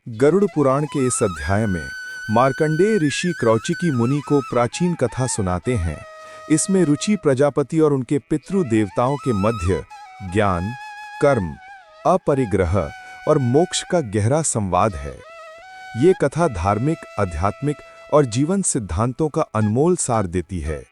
गरुड़ पुराण के इस अध्याय में मार्कंडेय ऋषि क्रौचिकी मुनि को प्राचीन कथा सुनाते हैं। इसमें रुचि प्रजापति और उनके पितृ देवताओं के मध्य ज्ञान, कर्म, अपरिग्रह और मोक्ष का गहरा संवाद है। ये कथा धार्मिक, आध्यात्मिक और जीवन सिद्धांतों का अनमोल सार देती है।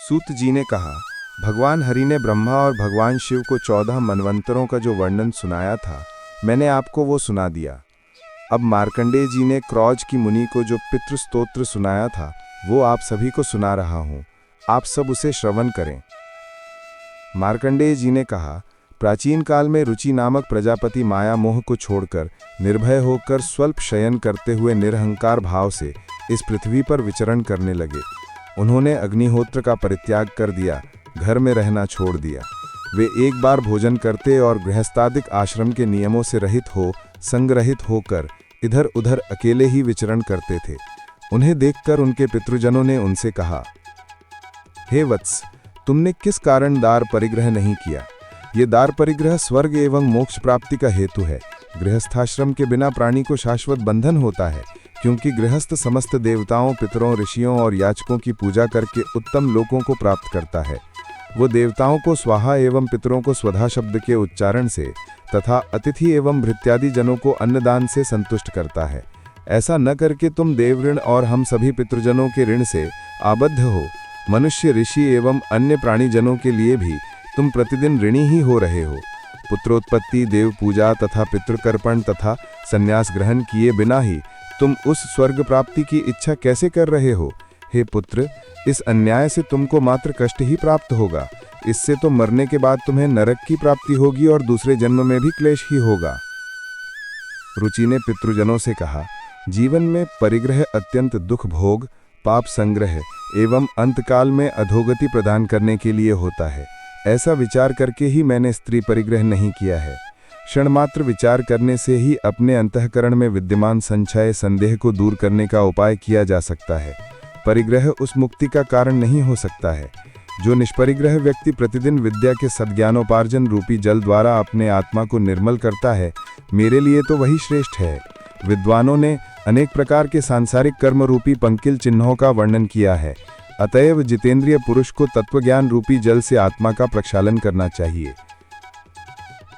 सूत जी ने कहा, भगवान हरि ने ब्रह्मा और भगवान शिव को 14 मनवंतरों का जो वर्णन सुनाया था, मैंने आपको वो सुना दिया। अब मार्कंडेय जी ने क्रौच की मुनि को जो पितृ स्तोत्र सुनाया था, वो आप सभी को सुना रहा हूँ। आप सब उसे श्रवण करें। मार्कंडेय जी ने कहा, प्राचीन काल में रुचि नामक प्रजापति माया मोह को छोड़कर निर्भय होकर स्वल्प शयन करते हुए निरहंकार भाव से इस पृथ्वी पर विचरण करने लगे। उन्होंने अग्निहोत्र का परित्याग कर दिया, घर में रहना छोड़ दिया। वे एक बार भोजन करते और गृहस्थादिक आश्रम के नियमों से रहित हो, संग्रहित होकर इधर उधर अकेले ही विचरण करते थे। उन्हें देखकर उनके पितृजनों ने उनसे कहा, हे वत्स, तुमने किस कारण दार परिग्रह नहीं किया? ये दार परिग्रह स्वर्ग एवं मोक्ष प्राप्ति का हेतु है। गृहस्थाश्रम के बिना प्राणी को शाश्वत बंधन होता है, क्योंकि गृहस्थ समस्त देवताओं, पितरों, ऋषियों और याचकों की पूजा करके उत्तम लोकों को प्राप्त करता है। वो देवताओं को स्वाहा एवं पितरों को स्वधा शब्द के उच्चारण से तथा अतिथि एवं भृत्यादि जनों को अन्नदान से संतुष्ट करता है। ऐसा न करके तुम देव ऋण और हम सभी पितृजनों के ऋण से आबद्ध हो। मनुष्य, ऋषि एवं अन्य प्राणी जनों के लिए भी तुम प्रतिदिन ऋणी ही हो रहे हो। पुत्रोत्पत्ति, देव पूजा तथा पितृकर्पण तथा संन्यास ग्रहण किए बिना ही तुम उस स्वर्ग प्राप्ति की इच्छा कैसे कर रहे हो? हे पुत्र, इस अन्याय से तुमको मात्र कष्ट ही प्राप्त होगा। इससे तो मरने के बाद तुम्हें नरक की प्राप्ति होगी और दूसरे जन्म में भी क्लेश ही होगा। रुचि ने पितृजनों से कहा, जीवन में परिग्रह अत्यंत दुख भोग, पाप संग्रह एवं अंतकाल में अधोगति प्रदान करने के लिए होता है। ऐसा विचार करके ही मैंने स्त्री परिग्रह नहीं किया है। क्षणमात्र विचार करने से ही अपने अंतःकरण में विद्यमान संशय, संदेह को दूर करने का उपाय किया जा सकता है। परिग्रह उस मुक्ति का कारण नहीं हो सकता है। जो निष्परिग्रह व्यक्ति प्रतिदिन विद्या के सद्ज्ञानोपार्जन रूपी जल द्वारा अपने आत्मा को निर्मल करता है, मेरे लिए तो वही श्रेष्ठ है। विद्वानों ने अनेक प्रकार के सांसारिक कर्म रूपी पंकिल चिन्हों का वर्णन किया है। अतएव जितेंद्रिय पुरुष को तत्वज्ञान रूपी जल से आत्मा का प्रक्षालन करना चाहिए।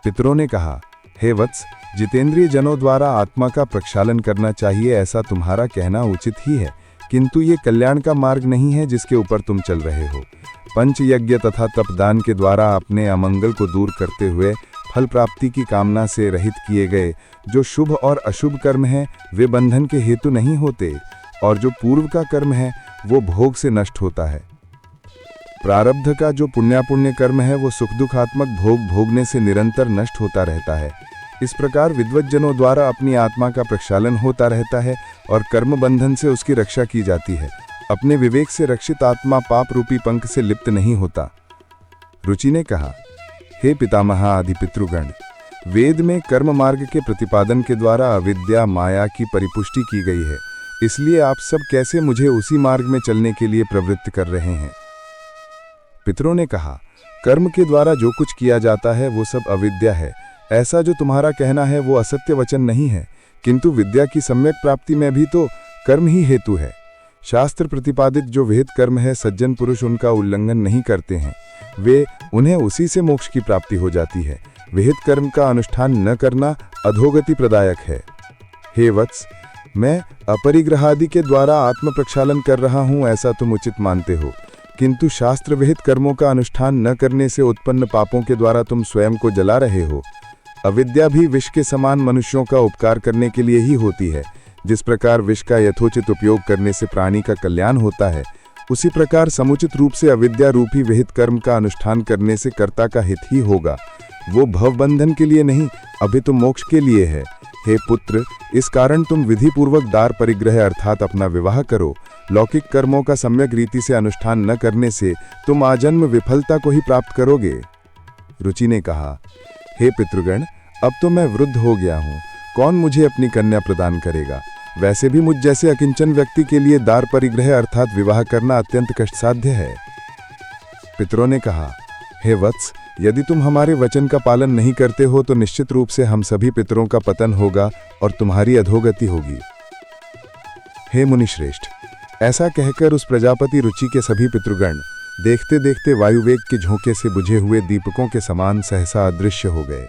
पितरों ने कहा, हे वत्स, जितेंद्रिय जनों द्वारा आत्मा का प्रक्षालन करना चाहिए, ऐसा तुम्हारा कहना उचित ही है, किंतु ये कल्याण का मार्ग नहीं है जिसके ऊपर तुम चल रहे हो। पंच यज्ञ तथा तपदान के द्वारा अपने अमंगल को दूर करते हुए फल प्राप्ति की कामना से रहित किए गए जो शुभ और अशुभ कर्म हैं, वे बंधन के हेतु नहीं होते, और जो पूर्व का कर्म है वो भोग से नष्ट होता है। प्रारब्ध का जो पुण्यापुण्य कर्म है वो सुख दुखात्मक भोग भोगने से निरंतर नष्ट होता रहता है। इस प्रकार विद्वज्जनों द्वारा अपनी आत्मा का प्रक्षालन होता रहता है और कर्म बंधन से उसकी रक्षा की जाती है। अपने विवेक से रक्षित आत्मा पाप रूपी पंख से लिप्त नहीं होता। रुचि ने कहा, हे पितामह आदि पितृगण, वेद में कर्म मार्ग के प्रतिपादन के द्वारा अविद्या माया की परिपुष्टि की गई है। इसलिए आप सब कैसे मुझे उसी मार्ग में चलने के लिए प्रवृत्त कर रहे हैं? पितरों ने कहा, कर्म के द्वारा जो कुछ किया जाता है वो सब अविद्या है। ऐसा जो तुम्हारा कहना है वो असत्य वचन नहीं है, किंतु विद्या की सम्यक प्राप्ति में भी तो कर्म ही हेतु है। शास्त्र प्रतिपादित जो विहित कर्म है, सज्जन पुरुष उनका उल्लंघन नहीं करते हैं। वे उन्हें उसी से मोक्ष की प्राप्ति हो जाती है। विहित कर्म का अनुष्ठान न करना अधोगति प्रदायक है। हे वत्स, मैं अपरिग्रहादि के द्वारा आत्म प्रक्षालन कर रहा हूँ, ऐसा तुम उचित मानते हो, किंतु शास्त्र विहित कर्मों का अनुष्ठान न करने से उत्पन्न पापों के द्वारा तुम स्वयं को जला रहे हो। अविद्या भी विष के समान मनुष्यों का उपकार करने के लिए ही होती है। जिस प्रकार विष का यथोचित उपयोग करने से प्राणी का कल्याण होता है, उसी प्रकार समुचित रूप से अविद्या रूपी विहित कर्म का अनुष्ठान करने से कर्ता का हित ही होगा। वो भवबंधन के लिए नहीं, अभी मोक्ष के लिए है। हे पुत्र, इस कारण तुम विधि पूर्वक दार परिग्रह अर्थात अपना विवाह करो। लौकिक कर्मों का सम्यक रीति से अनुष्ठान न करने से तुम आजन्म विफलता को ही प्राप्त करोगे। रुचि ने कहा, हे पितृगण, अब तो मैं वृद्ध हो गया हूँ, कौन मुझे अपनी कन्या प्रदान करेगा? वैसे भी मुझ जैसे अकिंचन व्यक्ति के लिए दार परिग्रह अर्थात विवाह करना अत्यंत कष्टसाध्य है। पितरों ने कहा, हे वत्स, यदि तुम हमारे वचन का पालन नहीं करते हो तो निश्चित रूप से हम सभी पितरों का पतन होगा और तुम्हारी अधोगति होगी। हे मुनिश्रेष्ठ, ऐसा कहकर उस प्रजापति रुचि के सभी पितृगण देखते देखते वायुवेग के झोंके से बुझे हुए दीपकों के समान सहसा अदृश्य हो गए।